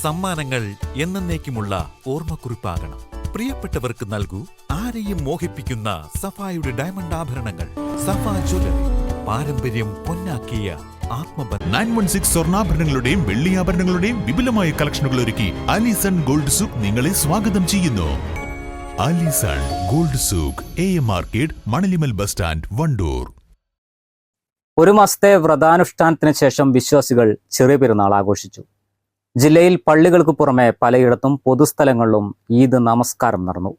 സമ്മാനങ്ങൾ എന്നേക്കുമുള്ള ഓർമ്മക്കുറിപ്പാകണം. പ്രിയപ്പെട്ടവർക്ക് നൽകൂ ആരെയും മോഹിപ്പിക്കുന്ന സഫായുടെ ഡയമണ്ട് ആഭരണങ്ങൾ. സഫ ജ്വല്ലറി, പാരമ്പര്യം പൊന്നാക്കിയ ആത്മബന്ധം. 916 സ്വർണ്ണാഭരണങ്ങളുടെയും വെള്ളിയാഭരണങ്ങളുടെയും വിപുലമായ കളക്ഷനുകൾ ഒരുക്കി ആലിസൺ ഗോൾഡ് സൂക്ക് നിങ്ങളെ സ്വാഗതം ചെയ്യുന്നു. Allison gold souk, AM market, Manalimal bus stand, Wandoor. ഒരു മാസത്തെ വ്രതാനുഷ്ഠാനത്തിന് ശേഷം വിശ്വാസികൾ ചെറിയ പെരുന്നാൾ ആഘോഷിച്ചു. ജില്ലയിൽ പള്ളികൾക്ക് പുറമെ പലയിടത്തും പൊതുസ്ഥലങ്ങളിലും ഈദ് നമസ്കാരം നടന്നു.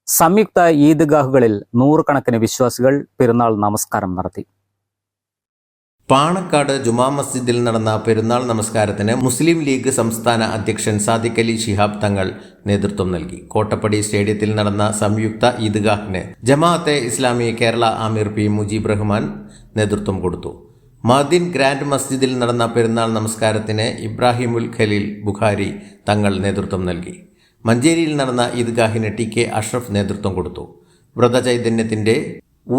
സംയുക്ത ഈദ്ഗാഹുകളിൽ നൂറുകണക്കിന് വിശ്വാസികൾ പെരുന്നാൾ നമസ്കാരം നടത്തി. പാണക്കാട് ജുമാ മസ്ജിദിൽ നടന്ന പെരുന്നാൾ നമസ്കാരത്തിന് മുസ്ലിം ലീഗ് സംസ്ഥാന അധ്യക്ഷൻ സാദിഖ് അലി ശിഹാബ് തങ്ങൾ നേതൃത്വം നൽകി. കോട്ടപ്പടി സ്റ്റേഡിയത്തിൽ നടന്ന സംയുക്ത ഈദ്ഗാഹിന് ജമാഅത്തെ ഇസ്ലാമി കേരള ആമീർ പി മുജീബ് റഹ്മാൻ നേതൃത്വം കൊടുത്തു. മദീൻ ഗ്രാൻഡ് മസ്ജിദിൽ നടന്ന പെരുന്നാൾ നമസ്കാരത്തിന് ഇബ്രാഹിമുൽ ഖലീൽ ബുഖാരി തങ്ങൾ നേതൃത്വം നൽകി. മഞ്ചേരിയിൽ നടന്ന ഈദ്ഗാഹിന് TK അഷ്റഫ് നേതൃത്വം കൊടുത്തു. വ്രതചൈതന്യത്തിന്റെ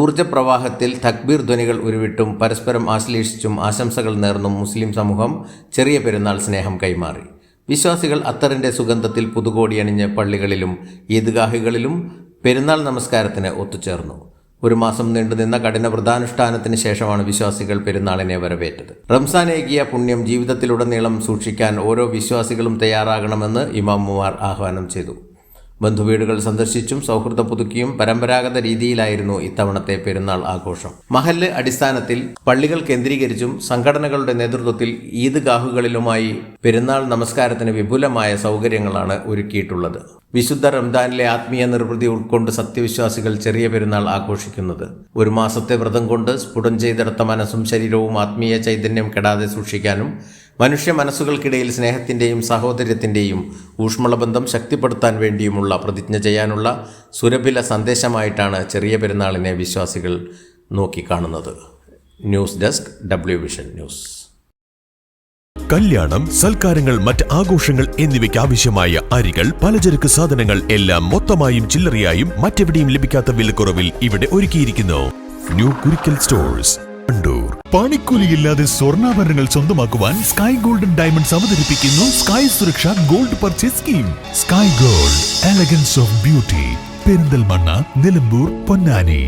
ഊർജ്ജപ്രവാഹത്തിൽ തക്ബീർ ധ്വനികൾ ഉരുവിട്ടും പരസ്പരം ആശ്ലേഷിച്ചും ആശംസകൾ നേർന്നും മുസ്ലിം സമൂഹം ചെറിയ പെരുന്നാൾ സ്നേഹം കൈമാറി. വിശ്വാസികൾ അത്തറിന്റെ സുഗന്ധത്തിൽ പുതുകോടിയണിഞ്ഞ് പള്ളികളിലും ഈദ്ഗാഹുകളിലും പെരുന്നാൾ നമസ്കാരത്തിന് ഒത്തുചേർന്നു. ഒരു മാസം നീണ്ടുനിന്ന കഠിന വ്രതാനുഷ്ഠാനത്തിന് ശേഷമാണ് വിശ്വാസികൾ പെരുന്നാളിനെ വരവേറ്റത്. റംസാനേകിയ പുണ്യം ജീവിതത്തിലുടനീളം സൂക്ഷിക്കാൻ ഓരോ വിശ്വാസികളും തയ്യാറാകണമെന്ന് ഇമാമുമാർ ആഹ്വാനം ചെയ്തു. ബന്ധുവീടുകൾ സന്ദർശിച്ചും സൗഹൃദം പുതുക്കിയും പരമ്പരാഗത രീതിയിലായിരുന്നു ഇത്തവണത്തെ പെരുന്നാൾ ആഘോഷം. മഹല്ല് അടിസ്ഥാനത്തിൽ പള്ളികൾ കേന്ദ്രീകരിച്ചും സംഘടനകളുടെ നേതൃത്വത്തിൽ ഈദ്ഗാഹുകളിലുമായി പെരുന്നാൾ നമസ്കാരത്തിന് വിപുലമായ സൗകര്യങ്ങളാണ് ഒരുക്കിയിട്ടുള്ളത്. വിശുദ്ധ റംദാനിലെ ആത്മീയ നിർവൃതി ഉൾക്കൊണ്ട് സത്യവിശ്വാസികൾ ചെറിയ പെരുന്നാൾ ആഘോഷിക്കുന്നത് ഒരു മാസത്തെ വ്രതം കൊണ്ട് സ്ഫുടം ചെയ്തെടുത്ത മനസ്സും ശരീരവും ആത്മീയ ചൈതന്യം കെടാതെ സൂക്ഷിക്കാനും മനുഷ്യ മനസ്സുകൾക്കിടയിൽ സ്നേഹത്തിൻ്റെയും സഹോദര്യത്തിൻ്റെയും ഊഷ്മളബന്ധം ശക്തിപ്പെടുത്താൻ വേണ്ടിയുമുള്ള പ്രതിജ്ഞ ചെയ്യാനുള്ള സുരഭില സന്ദേശമായിട്ടാണ് ചെറിയ പെരുന്നാളിനെ വിശ്വാസികൾ നോക്കിക്കാണുന്നത്. News desk WVsion news. കല്യാണം, സൽക്കാരങ്ങൾ, മറ്റ് ആഘോഷങ്ങൾ എന്നിവയ്ക്ക് ആവശ്യമായ അരികൾ, പലചരക്ക് സാധനങ്ങൾ എല്ലാം മൊത്തമായും ചില്ലറയായും മറ്റെവിടെയും ലഭിക്കാത്ത വിലക്കുറവിൽ ഇവിടെ ഒരുക്കിയിരിക്കുന്നു. New Kurikkal stores, Wandoor. പണിക്കൂലിയില്ലാതെ സ്വർണ്ണാഭരണങ്ങൾ സ്വന്തമാക്കുവാൻ സ്കൈ ഗോൾഡൻ ഡയമണ്ട്സ് അവതരിപ്പിക്കുന്നു sky Suraksha gold purchase scheme. Sky gold, elegance of beauty, Perinthalmanna, Nilambur, Ponnani.